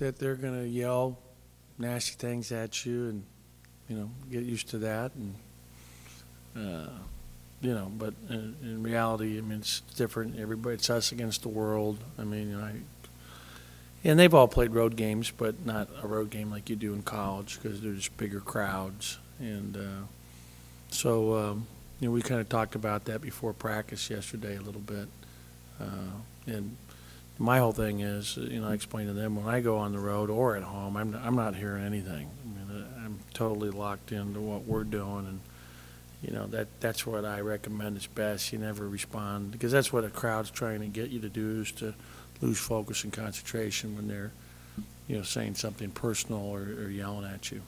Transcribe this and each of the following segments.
that they're going to yell nasty things at you, and get used to that. And but in reality, I mean, it's different. Everybody, it's us against the world. I mean, and they've all played road games, but not a road game like you do in college because there's bigger crowds. And so we kind of talked about that before practice yesterday a little bit. And my whole thing is, I explain to them when I go on the road or at home, I'm not hearing anything. I mean, I'm totally locked into what we're doing, and that's what I recommend is best. You never respond, because that's what a crowd's trying to get you to do, is to lose focus and concentration when they're saying something personal or yelling at you.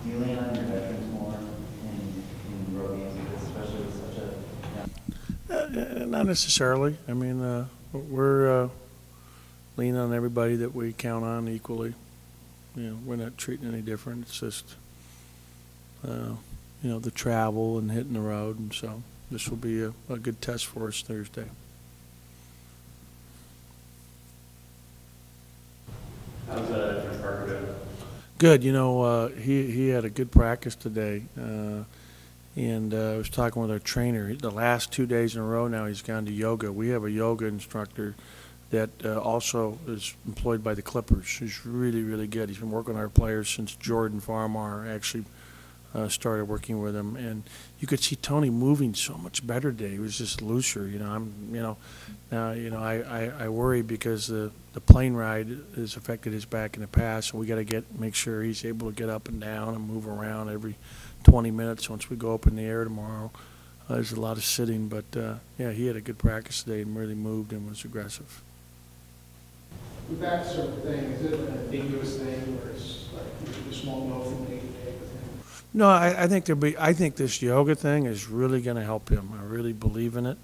Do you lean on your veterans more in road games, especially with such a not necessarily. I mean, we're leaning on everybody that we count on equally. We're not treating any different. It's just the travel and hitting the road, and so this will be a good test for us Thursday. How's Chris Parker doing? Good. He had a good practice today, and I was talking with our trainer. The last 2 days in a row now he's gone to yoga. We have a yoga instructor that also is employed by the Clippers. He's really, really good. He's been working with our players since Jordan Farmar actually started working with him, and you could see Tony moving so much better today. He was just looser. I worry because the plane ride has affected his back in the past, so we got to make sure he's able to get up and down and move around every 20 minutes once we go up in the air tomorrow. There's a lot of sitting, but yeah, he had a good practice today and really moved and was aggressive. With that sort of thing, is it an ambiguous thing where it's like you just won't know from day to day with him? No, I think this yoga thing is really going to help him. I really believe in it,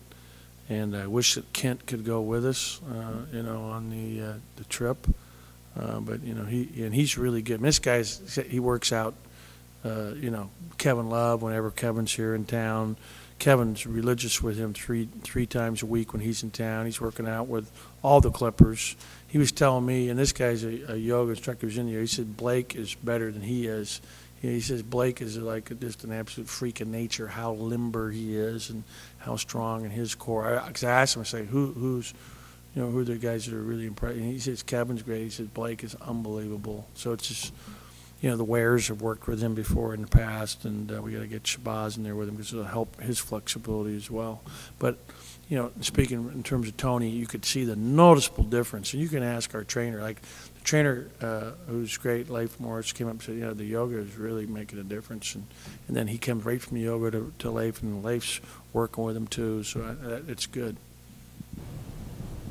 and I wish that Kent could go with us, on the trip. But he's really good. And this he works out. Kevin Love, whenever Kevin's here in town. Kevin's religious with him three times a week when he's in town. He's working out with all the Clippers. He was telling me, and this guy's a yoga instructor who's in here, he said Blake is better than he is. He says Blake is like just an absolute freak of nature, how limber he is and how strong in his core. Because I asked him, I say, who are the guys that are really impressed? And he says Kevin's great. He says Blake is unbelievable. So it's just, the Wares have worked with him before in the past, and we got to get Shabazz in there with him because it'll help his flexibility as well. But, speaking in terms of Tony, you could see the noticeable difference. And you can ask our trainer, like the trainer who's great, Leif Morris, came up and said, the yoga is really making a difference. And then he comes right from yoga to Leif, and Leif's working with him too, so it's good.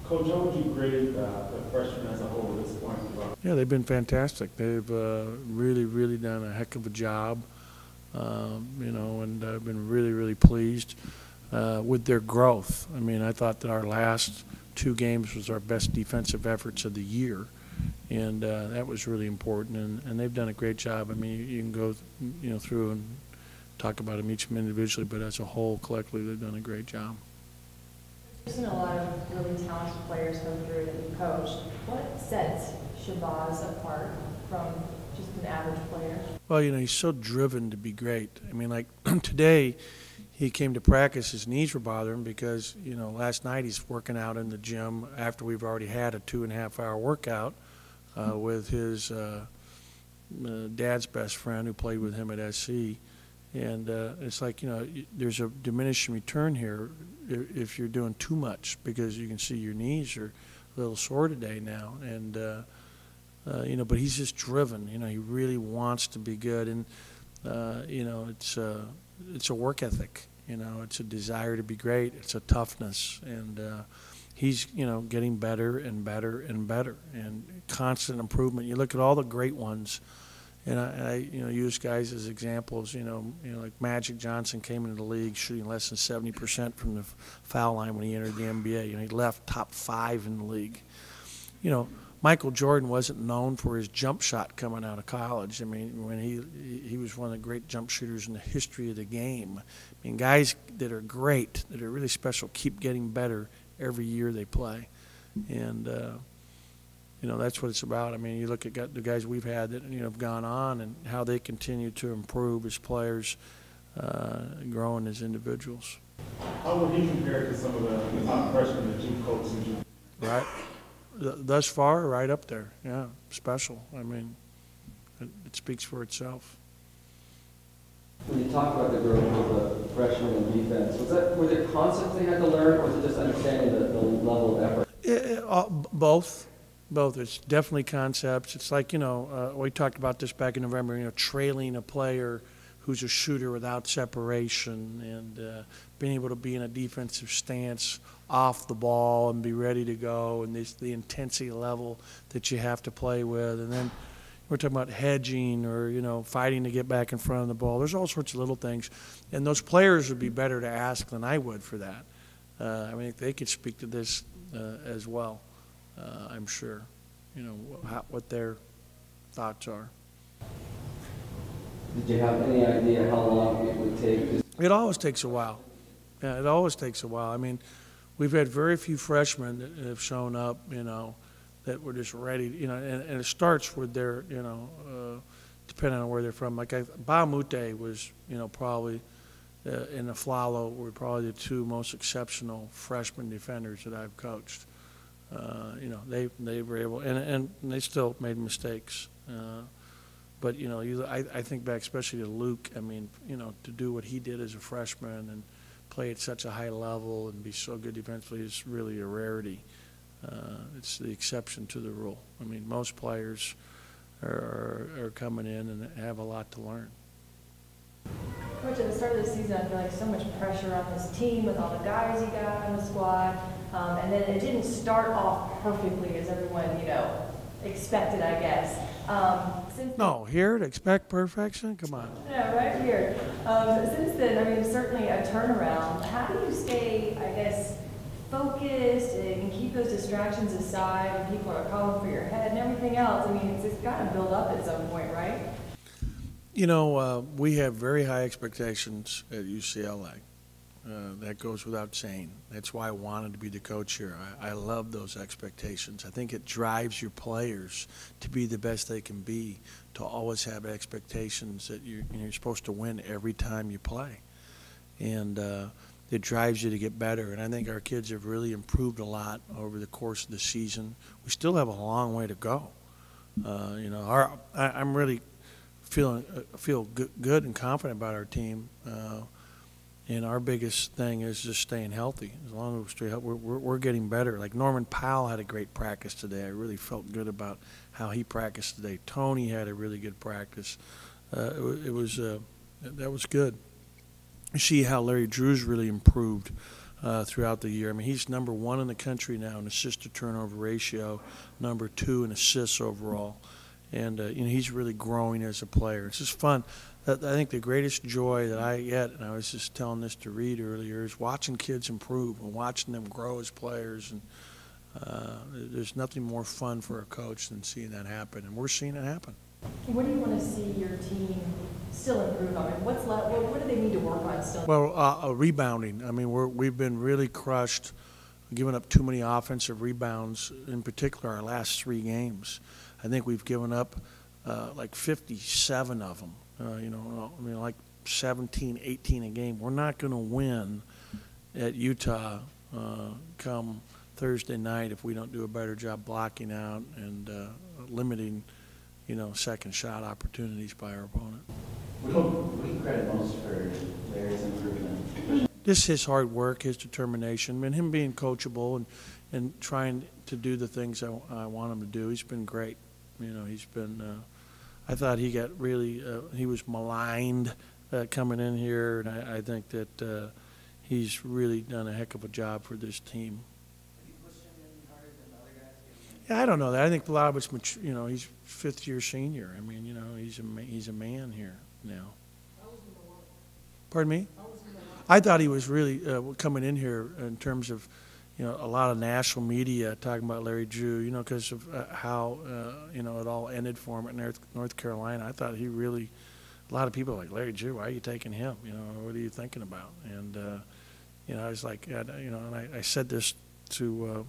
Coach, how would you grade the freshmen as a whole at this point? Yeah, they've been fantastic. They've really, really done a heck of a job, and I've been really, really pleased with their growth. I mean, I thought that our last 2 games was our best defensive efforts of the year, and that was really important, and they've done a great job. I mean, you can go through and talk about them each individually, but as a whole, collectively, they've done a great job. There's been a lot of really talented players come through that you coached. What sets Shabazz apart from just an average player? Well, he's so driven to be great. I mean, like today, he came to practice, his knees were bothering him because, last night he's working out in the gym after we've already had a 2.5-hour workout with his dad's best friend who played with him at SC. And it's like, there's a diminishing return here if you're doing too much, because you can see your knees are a little sore today now. And, but he's just driven. He really wants to be good. And, it's a work ethic. It's a desire to be great. It's a toughness. And he's, getting better and better and better, and constant improvement. You look at all the great ones. And I use guys as examples. Like Magic Johnson came into the league shooting less than 70% from the foul line when he entered the NBA. He left top 5 in the league. Michael Jordan wasn't known for his jump shot coming out of college. I mean, when he was one of the great jump shooters in the history of the game. I mean, guys that are great, that are really special, keep getting better every year they play. And that's what it's about. I mean, you look at the guys we've had that, have gone on and how they continue to improve as players, growing as individuals. How would he compare to some of the top freshmen that you've coached since you? Right. Thus far, right up there. Yeah, special. I mean, it speaks for itself. When you talk about the growth of the freshman in defense, were there concepts they had to learn, or was it just understanding the level of effort? Both. It's definitely concepts. It's like, we talked about this back in November, trailing a player who's a shooter without separation and being able to be in a defensive stance off the ball and be ready to go, and the intensity level that you have to play with. And then we're talking about hedging or, fighting to get back in front of the ball. There's all sorts of little things. And those players would be better to ask than I would for that. I mean, they could speak to this as well, I'm sure, what their thoughts are. Did you have any idea how long it would take? It always takes a while. Yeah, it always takes a while. I mean, we've had very few freshmen that have shown up, that were just ready, and it starts with their, depending on where they're from. Like Baumute was, probably in the Flalo were probably the two most exceptional freshman defenders that I've coached. They were able, and they still made mistakes. But, I think back especially to Luke. I mean, to do what he did as a freshman and play at such a high level and be so good defensively is really a rarity. It's the exception to the rule. I mean, most players are coming in and have a lot to learn. Coach, at the start of the season, I feel like so much pressure on this team with all the guys you got on the squad, and then it didn't start off perfectly as everyone, expected, I guess. No, here to expect perfection? Come on. Yeah, right here. Since then, I mean, certainly a turnaround. How do you stay, I guess, focused and keep those distractions aside when people are calling for your head and everything else? I mean, it's got to build up at some point, right? We have very high expectations at UCLA. That goes without saying. That's why I wanted to be the coach here. I love those expectations. I think it drives your players to be the best they can be, to always have expectations that you're supposed to win every time you play. And it drives you to get better. And I think our kids have really improved a lot over the course of the season. We still have a long way to go. I'm really feel good and confident about our team. And our biggest thing is just staying healthy. As long as we stay healthy, we're getting better. Like Norman Powell had a great practice today. I really felt good about how he practiced today. Tony had a really good practice. That was good. You see how Larry Drew's really improved throughout the year. I mean, he's number 1 in the country now in assist-to-turnover ratio, number 2 in assists overall. And, he's really growing as a player. It's just fun. I think the greatest joy that I get, and I was just telling this to Reed earlier, is watching kids improve and watching them grow as players. And there's nothing more fun for a coach than seeing that happen, and we're seeing it happen. What do you want to see your team still improve on? What's left? What do they need to work on still? Well, rebounding. I mean, we've been really crushed, giving up too many offensive rebounds, in particular our last 3 games. I think we've given up like 57 of them. Like 17, 18 a game. We're not going to win at Utah come Thursday night if we don't do a better job blocking out and limiting, second shot opportunities by our opponent. What do you credit most for Larry's improvement? Just his hard work, his determination, and him being coachable and trying to do the things I want him to do. He's been great. He's been I thought he got really he was maligned coming in here, and I think that he's really done a heck of a job for this team. Have you pushed him any harder than other guys? Yeah, I don't know that. I think a lot of it's he's 5th-year senior. I mean, he's a man here now. Pardon me? I thought he was really coming in here in terms of a lot of national media talking about Larry Drew, because of how, it all ended for him at North Carolina. I thought he really, a lot of people were like, Larry Drew, why are you taking him? What are you thinking about? And, I was like, and I said this to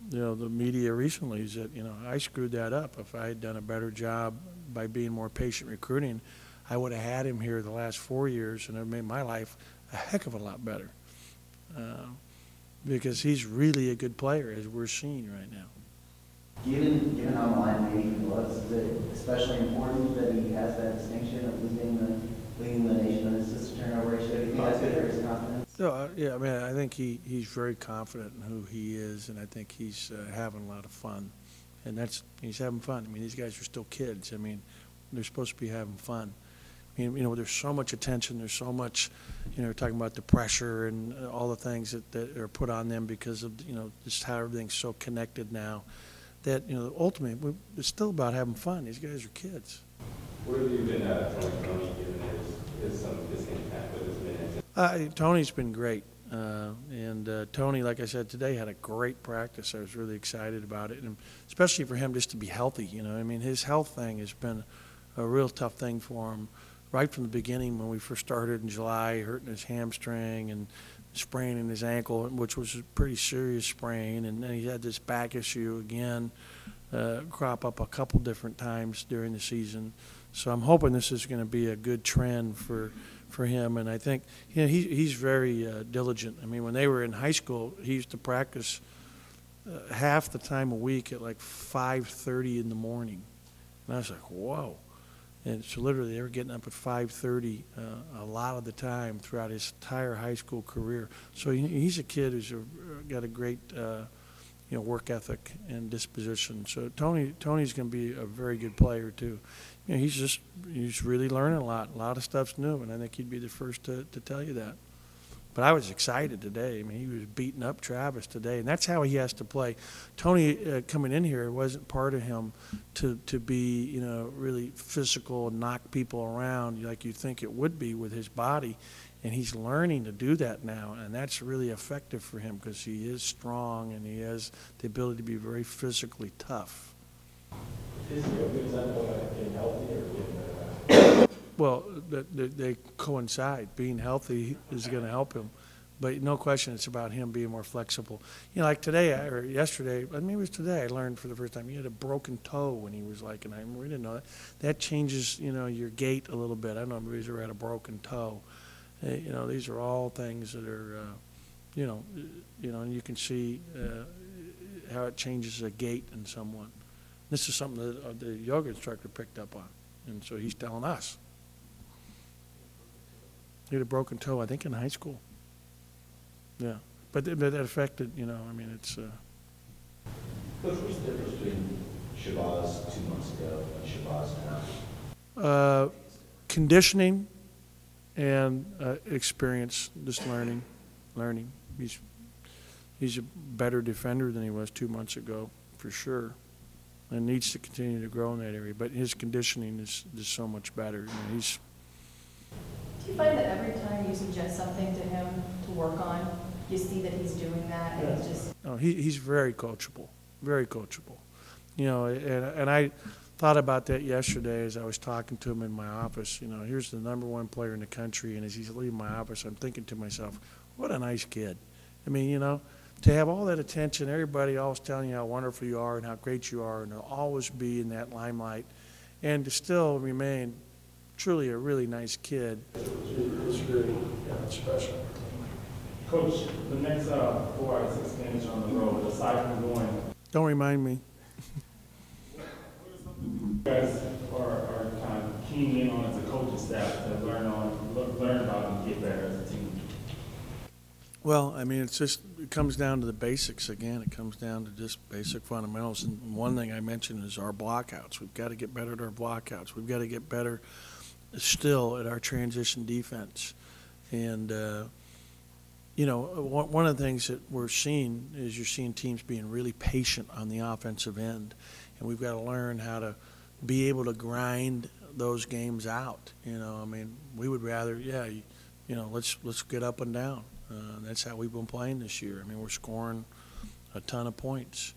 the media recently is that, I screwed that up. If I had done a better job by being more patient recruiting, I would have had him here the last 4 years, and it made my life a heck of a lot better. Because he's really a good player, as we're seeing right now. Given how minded he was, is it especially important that he has that distinction of leading the nation in assist to turnover ratio? Do you think that's good for his confidence? So, yeah, I mean, I think he's very confident in who he is, and I think he's having a lot of fun. And he's having fun. I mean, these guys are still kids. I mean, they're supposed to be having fun. I mean, there's so much attention. There's so much, talking about the pressure and all the things that are put on them because of, just how everything's so connected now. That, ultimately, it's still about having fun. These guys are kids. What have you been telling Tony, given his impact with his minutes? Tony's been great. And Tony, like I said today, had a great practice. I was really excited about it, and especially for him just to be healthy. I mean, his health thing has been a real tough thing for him right from the beginning when we first started in July, hurting his hamstring and spraining his ankle, which was a pretty serious sprain. And then he had this back issue again crop up a couple different times during the season. So I'm hoping this is going to be a good trend for him. And I think he's very diligent. I mean, when they were in high school, he used to practice half the time a week at like 5:30 in the morning. And I was like, whoa. And so literally they were getting up at 5:30 a lot of the time throughout his entire high school career. So he's a kid who's got a great work ethic and disposition. So Tony's going to be a very good player too. He's really learning a lot. A lot of stuff's new, and I think he'd be the first to tell you that. But I was excited today. I mean, he was beating up Travis today, and that's how he has to play. Tony coming in here, it wasn't part of him to be, really physical and knock people around like you think it would be with his body. And he's learning to do that now, and that's really effective for him because he is strong and he has the ability to be very physically tough. Is he a good example of getting healthy or getting better? Well, they coincide. Being healthy is going to help him. But no question, it's about him being more flexible. Like today or yesterday, I mean, it was today, I learned for the first time he had a broken toe when he was like, and we didn't know that. That changes, your gait a little bit. I don't know if everybody's ever had a broken toe. These are all things that are, and you can see how it changes a gait in someone. This is something that the yoga instructor picked up on, and so he's telling us. He had a broken toe, I think, in high school. Yeah, but that affected, I mean, it's. Coach, what's the difference between Shabazz 2 months ago and Shabazz now? Conditioning and experience, just learning. He's a better defender than he was 2 months ago, for sure, and needs to continue to grow in that area. But his conditioning is just so much better. He's. Do you find that every time you suggest something to him to work on, you see that he's doing that, and it's just? Oh, he's very coachable, very coachable. And I thought about that yesterday as I was talking to him in my office. Here's the #1 player in the country, and as he's leaving my office, I'm thinking to myself, what a nice kid. I mean, to have all that attention, everybody always telling you how wonderful you are and how great you are, and to always be in that limelight, and to still remain truly a really nice kid. It's really special. Coach, the next 4 out of 6 games on the road, aside from going, Don't remind me. you guys are kind of keying in on as a coaching staff to learn about and get better as a team? Well, I mean, it comes down to the basics again. It comes down to just basic fundamentals. And one thing I mentioned is our blockouts. We've got to get better at our blockouts. We've got to get better still at our transition defense. And, one of the things that we're seeing is you're seeing teams being really patient on the offensive end. And we've got to learn how to be able to grind those games out. I mean, we would rather, let's get up and down. That's how we've been playing this year. I mean, we're scoring a ton of points.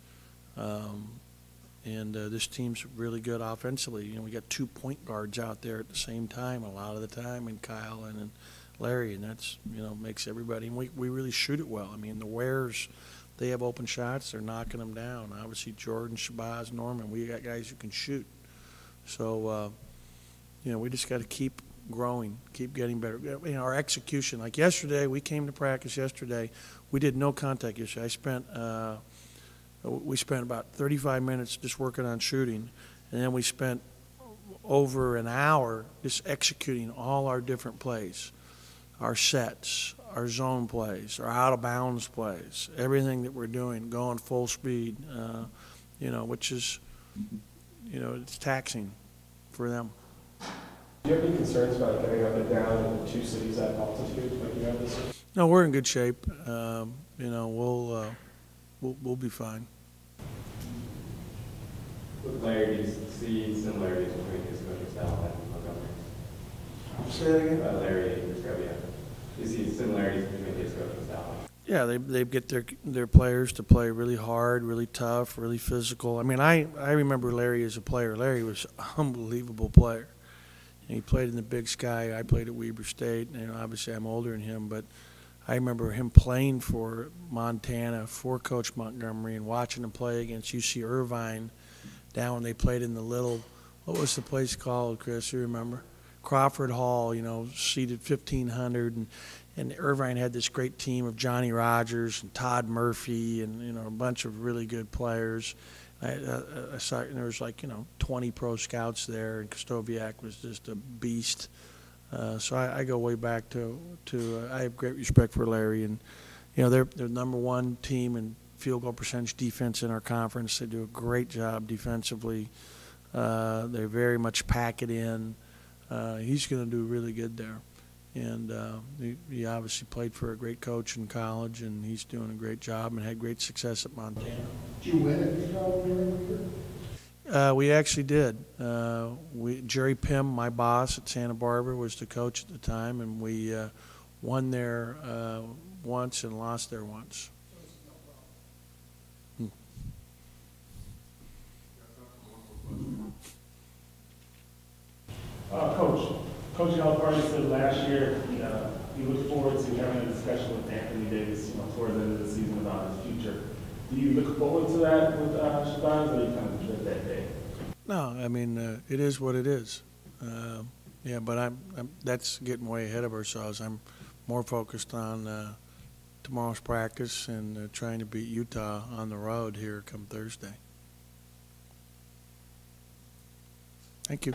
And this team's really good offensively. We got 2 point guards out there at the same time a lot of the time, and Kyle and Larry, and that's, makes everybody. And we really shoot it well. I mean, the Wares they have open shots, they're knocking them down. Obviously, Jordan, Shabazz, Norman, we got guys who can shoot. So, we just got to keep growing, keep getting better. Our execution, like yesterday, we came to practice yesterday. We did no contact yesterday. We spent about 35 minutes just working on shooting, and then we spent over an hour just executing all our different plays, our sets, our zone plays, our out-of-bounds plays, everything that we're doing, going full speed, which is, it's taxing for them. Do you have any concerns about getting up and down in two cities at altitude like you have this year? No, we're in good shape. We'll be fine. With Larry, do you see similarities between his coaching style and Montgomery? Say that again? Larry and Scrubia. Do you see similarities between his coaching style? Yeah, they get their players to play really hard, really tough, really physical. I mean, I remember Larry as a player. Larry was an unbelievable player. And he played in the Big Sky. I played at Weber State. And obviously, I'm older than him, but I remember him playing for Montana, for Coach Montgomery, and watching him play against UC Irvine down when they played in the little, what was the place called, Chris? You remember? Crawford Hall, seated 1,500. And Irvine had this great team of Johnny Rogers and Todd Murphy and, a bunch of really good players. I saw, there was 20 pro scouts there, and Kostoviak was just a beast. So I go way back to I have great respect for Larry, and they're the number one team in field goal percentage defense in our conference. They do a great job defensively. They very much pack it in. He's going to do really good there, and he obviously played for a great coach in college, and he's doing a great job and had great success at Montana. Did you win at Utah when you were here? We actually did. Jerry Pym, my boss at Santa Barbara, was the coach at the time, and we won there once and lost there once. Coach Alvarez said last year he looked forward to having a discussion with Anthony Davis, towards the end of the season about his future. Do you look forward to that with Shabazz, or you kind of dread that day? No, I mean it is what it is. But I'm that's getting way ahead of ourselves. I'm more focused on tomorrow's practice and trying to beat Utah on the road here come Thursday. Thank you.